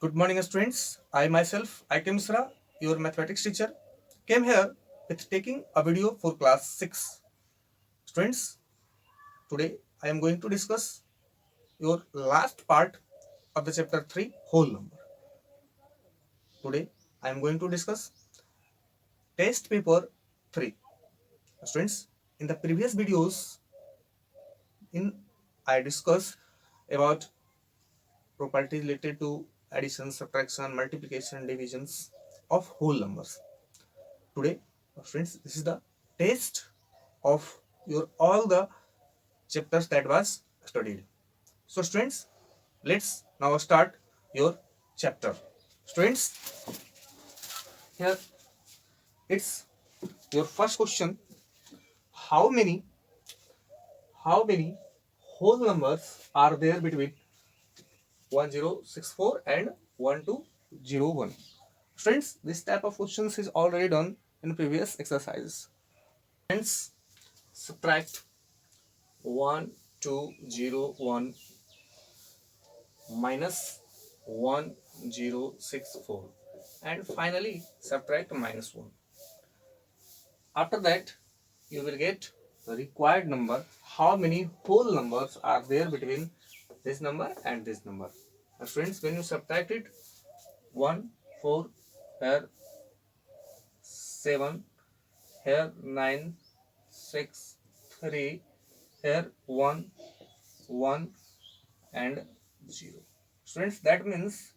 Good morning, students. I myself, IK Misra, your mathematics teacher, came here with taking a video for class 6. Students, today I am going to discuss your last part of the chapter 3, whole number. Today I am going to discuss test paper 3. Students, in the previous videos, in I discussed about properties related to addition, subtraction, multiplication, divisions of whole numbers. Today, friends, this is the test of your all the chapters that was studied. So students, let's now start your chapter. Students, here it's your first question. How many how many whole numbers are there between 1064 and 1201? Students, this type of questions is already done in previous exercises. Hence, subtract 1201 minus 1064 and finally subtract minus 1. After that, you will get the required number. How many whole numbers are there between this number and this number? And friends, when you subtract it, 1, 4, here 7, here 9, 6, 3, here 1, 1 and 0. Students, that means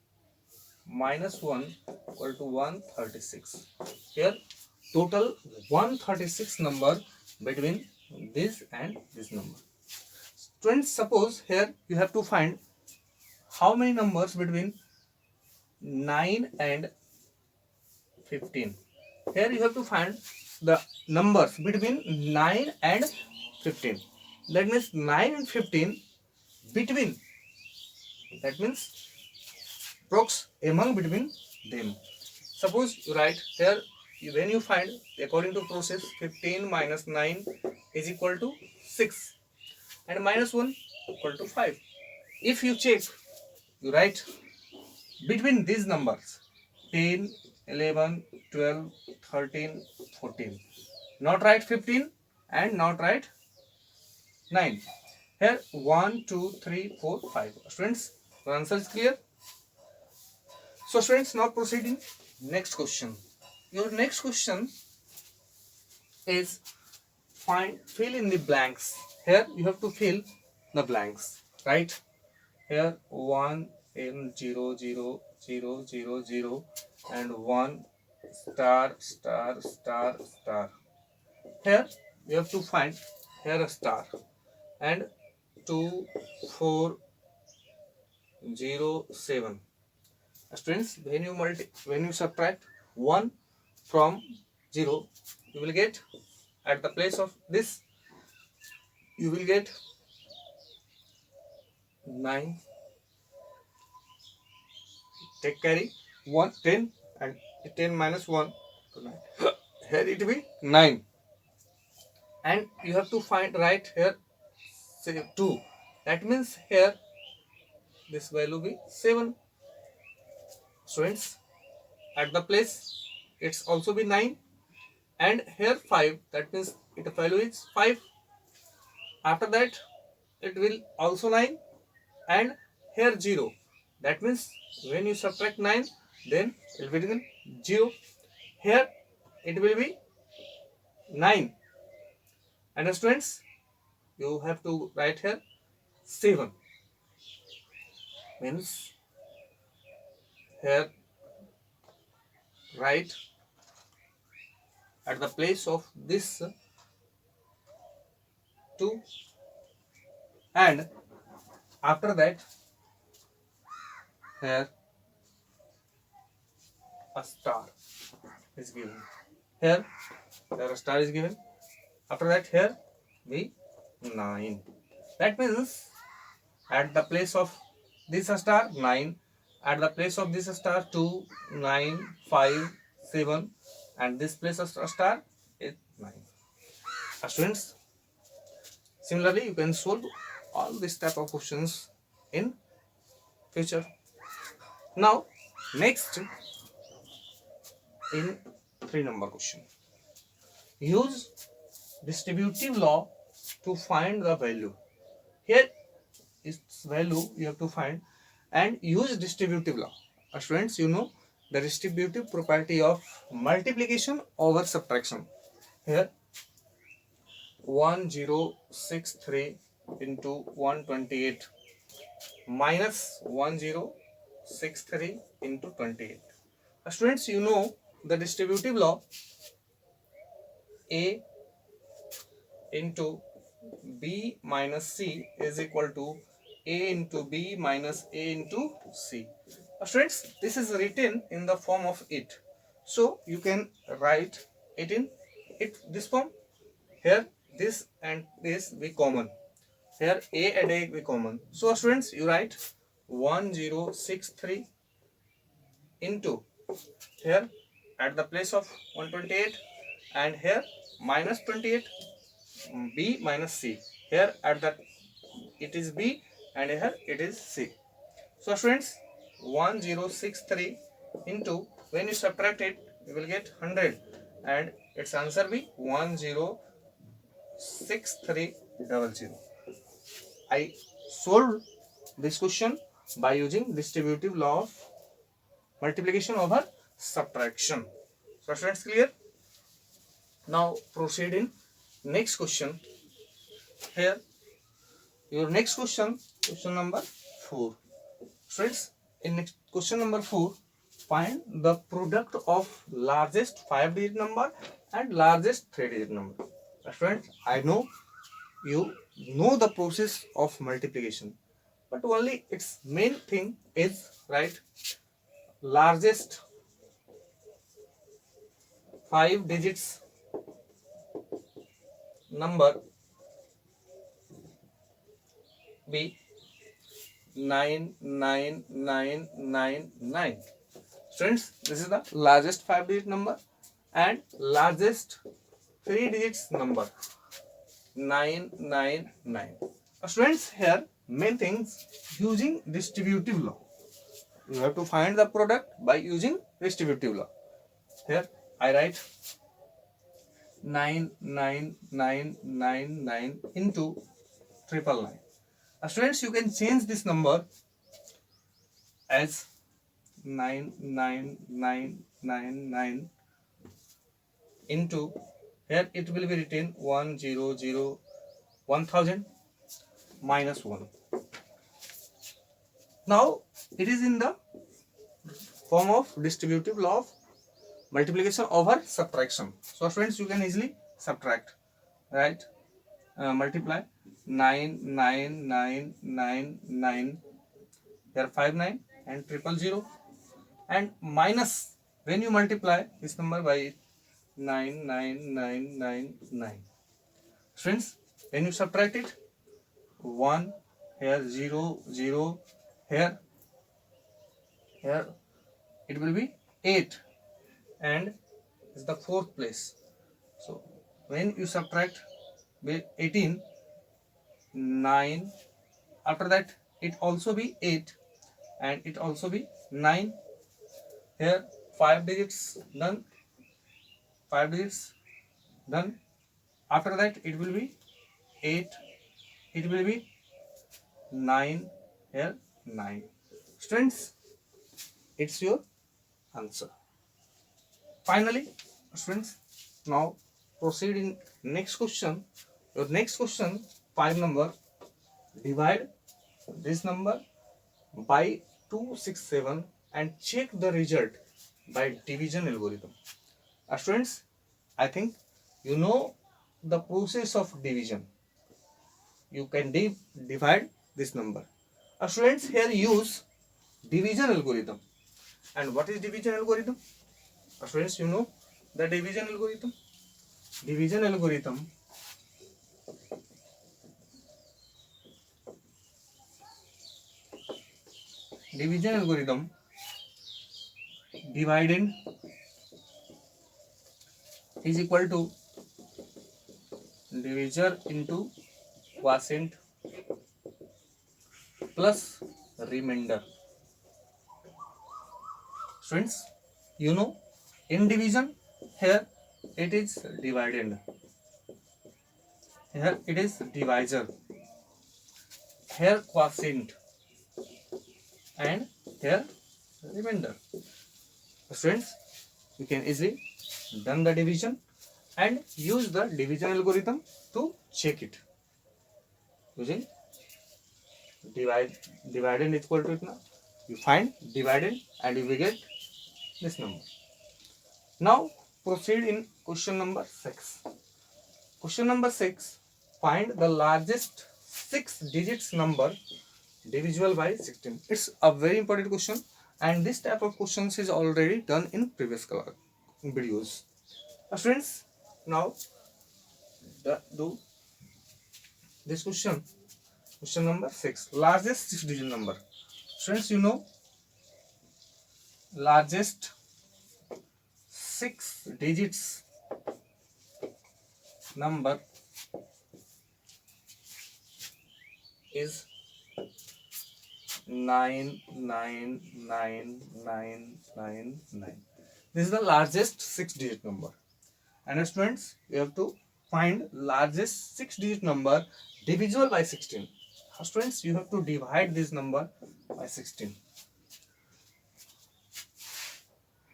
minus 1 equal to 136. Here total 136 number between this and this number. Students, suppose here you have to find how many numbers between 9 and 15. Here you have to find the numbers between 9 and 15. That means 9 and 15 between. That means prox among between them. Suppose you write here, when you find according to process 15 minus 9 is equal to 6 and minus 1 equal to 5. If you check, you write between these numbers 10, 11, 12, 13, 14. Not write 15 and not write 9. Here 1, 2, 3, 4, 5. Students, the answer is clear. So students, now proceeding next question. Your next question is fill in the blanks. Here you have to fill the blanks, right? Here 1 in 0 0 0 0 0 and 1 star star star star. Here you have to find here a star and 2 4 0 7. Students, when you subtract 1 from 0, you will get at the place of this you will get 9. Take carry 1 10 and 10 minus 1 to 9. Here it will be 9 and you have to find right here say 2. That means here this value will be 7. Students, at the place it's also be 9 and here 5, that means its value is 5. After that it will also 9 and here 0. That means when you subtract 9, then it will become 0. Here it will be 9 and students, you have to write here 7. Means here write at the place of this 2 and after that here a star is given. Here a star is given. After that here be 9. That means at the place of this star 9, at the place of this star 2, 9, 5, 7 and this place of star is 9. Students, similarly you can solve all this type of questions in future. Now Next, in 3 number question, use distributive law to find the value. Here its value you have to find and use distributive law. Students, you know the distributive property of multiplication over subtraction. Here 1063 into 128 minus 1063 into 28. Students, you know the distributive law, A into B minus C is equal to A into B minus A into C. Students, this is written in the form of it. So you can write it in this form. Here this and this be common. Here A and A be common. So students, you write 1063 into here at the place of 128 and here minus 28 B minus C. Here at that it is B and here it is C. So students, 1063 into, when you subtract it you will get 100 and its answer be 106300. I solved this question by using distributive law of multiplication over subtraction. So students, clear? Now proceed in next question. Here your next question, question number 4. Friends, in next question number 4, find the product of largest 5-digit number and largest 3-digit number. Friends, I know you know the process of multiplication, but only its main thing is right largest 5 digits number be 99999. Friends, this is the largest 5-digit number and largest 3 digits number 999. Students, here main things using distributive law. You have to find the product by using distributive law. Here I write 99999 into 999. Students, you can change this number as 99999 into, here it will be written 1000 minus 1. Now it is in the form of distributive law of multiplication over subtraction. So friends, you can easily subtract, right? Multiply 99999, here 59 and 000, and minus, when you multiply this number by 99999. Friends, when you subtract it, 1 here, 0 0 here it will be 8 and is the 4th place. So when you subtract with 18, 9, after that it also be 8 and it also be 9. Here 5 digits done, 5 digits done. After that it will be 8, it will be 9, here 9. Students, it's your answer. Finally, students, now proceed in next question. Your next question, 5 number, divide this number by 267 and check the result by division algorithm. Students, I think you know the process of division. You can divide this number. Students, here use division algorithm. And what is division algorithm? Students, you know the division algorithm. Division algorithm dividend is equal to divisor into quotient plus remainder. Students, you know, in division, here it is dividend, here it is divisor, here quotient, and here remainder. Students, you can easily done the division and use the division algorithm to check it. Using dividend is equal to itna, you find dividend and you will get this number. Now proceed in question number 6. Question number 6, find the largest 6 digits number divisible by 16. It's a very important question, and this type of questions is already done in previous videos. Students, now do this question. Question number 6, largest 6 digit number. Students, you know, largest 6 digits number is 99999. This is the largest 6 digit number. And students, you have to find largest 6 digit number divisible by 16. Students, you have to divide this number by 16.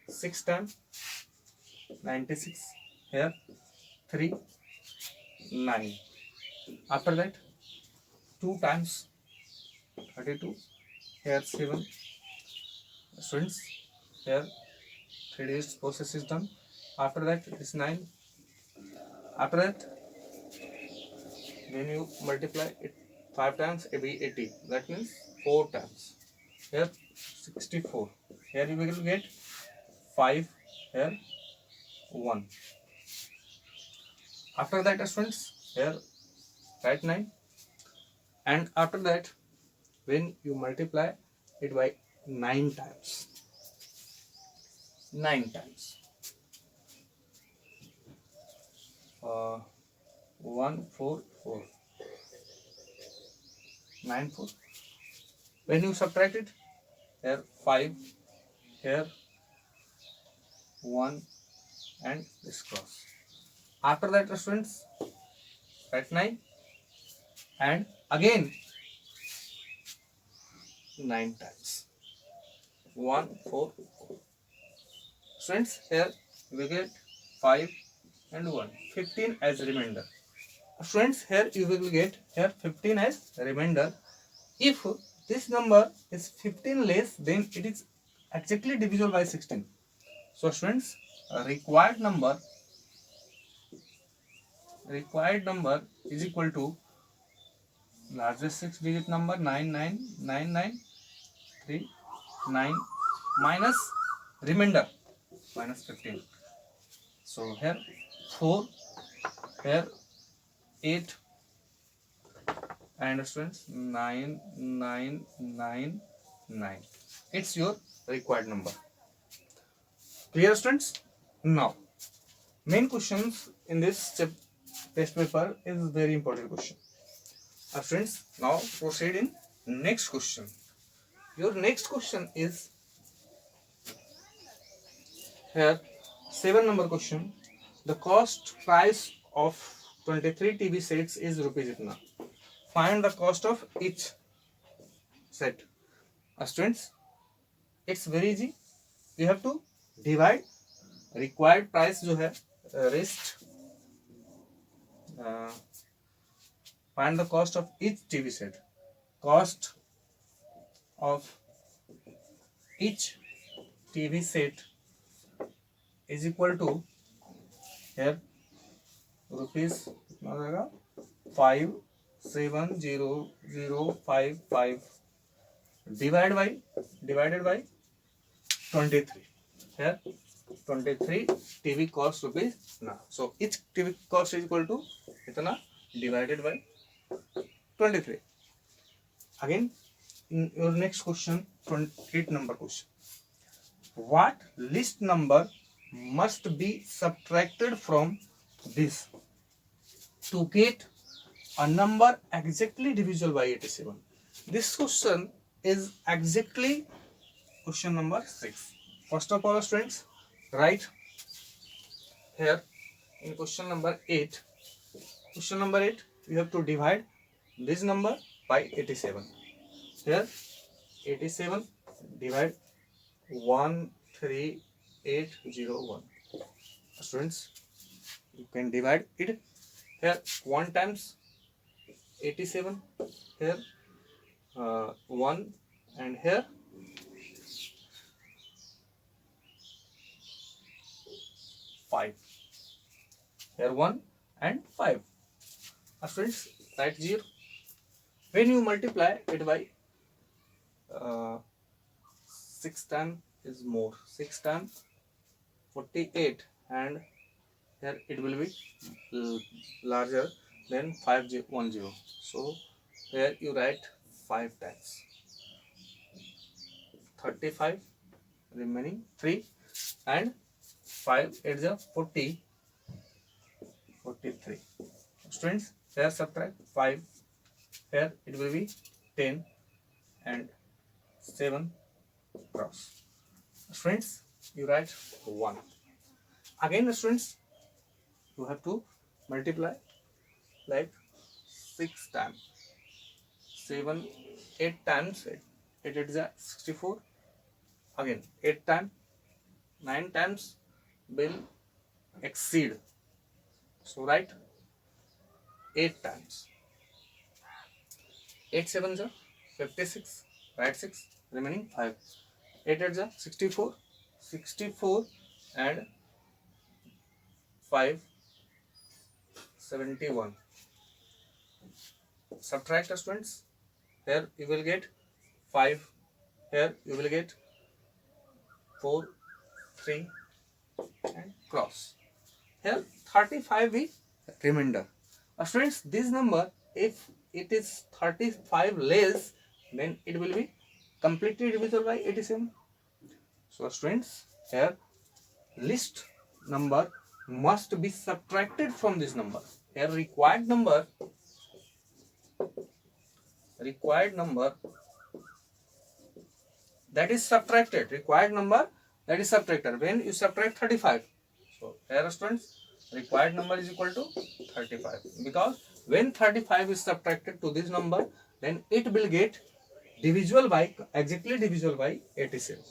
6 times 96, here 3, 9. After that 2 times 32, here 7. Students, here 3 digits process is done. After that it is 9. After that, when you multiply it 5 times, it will be 80. That means 4 times. Here 64. Here you will get 5. Here 1. After that, students, here write 9. And after that, when you multiply it by 9 times. 9 times. 1 4 4 9 4. When you subtract it, here 5, here 1, and this cross. After that, students, write 9 and again 9 times. 1 4 4. Students, here we get 5 and 1, 15 as remainder. Students, here you will get here 15 as remainder. If this number is 15 less, then it is exactly divisible by 16. So students, required number is equal to largest 6 digit number 99993 minus remainder minus 15. So here 4, here 8, and students 9999. It's your required number. Clear, students? Now, main questions in this test paper is very important question. Students, now proceed in next question. Your next question is here 7 number question. The cost price of 23 TV sets is rupees itna. Find the cost of each set. Students, it's very easy. You have to divide required price जो है rest. Find the cost of each TV set. Cost of each TV set is equal to here rupees 570,055 divided by 23. Here 23 TV cost rupees now. So each TV cost is equal to itna divided by 23. Again, in your next question, 28 number question. What list number must be subtracted from this to get a number exactly divisible by 87? This question is exactly question number 6. First of all, students, write here in question number 8. Question number 8, you have to divide this number by 87. Here 87 divide 13801. Students, you can divide it. Here 1 times 87, here 1, and here 5. Here 1 and 5. Students, write 0. When you multiply it by 6 times is more. 6 times 48, and here it will be larger than 510. So here you write 5 times 35, remaining 3, and 5 is a 40, 43. Students, here subtract 5, here it will be 10 and 7 cross. Students, you write 1. Again, students, you have to multiply like 6 times 7, 8 times 8 is a 64. Again 8 times, 9 times will exceed. So write 8 times. 8 7 is 56. Write 6, remaining 5. 8 is 64. 64 and 5, 71. Subtract, students. Here you will get 5. Here you will get 4, 3, and cross. Here 35 is remainder. Students, this number, if it is 35 less, then it will be completely divisible by 87. So students, here list number must be subtracted from this number. Here required number that is subtracted. Required number that is subtracted when you subtract 35. So here students, required number is equal to 35, because when 35 is subtracted to this number, then it will get divisible by, exactly divisible by 87.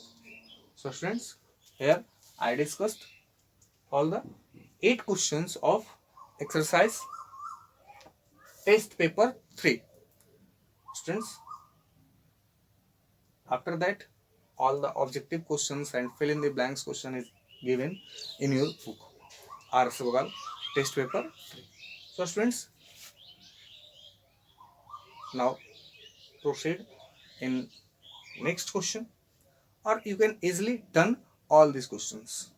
So students, here I discussed all the 8 questions of exercise test paper 3. Students, after that all the objective questions and fill in the blanks question is given in your book, R.S. Agarwal test paper 3. So students, now proceed in next question, or you can easily done all these questions.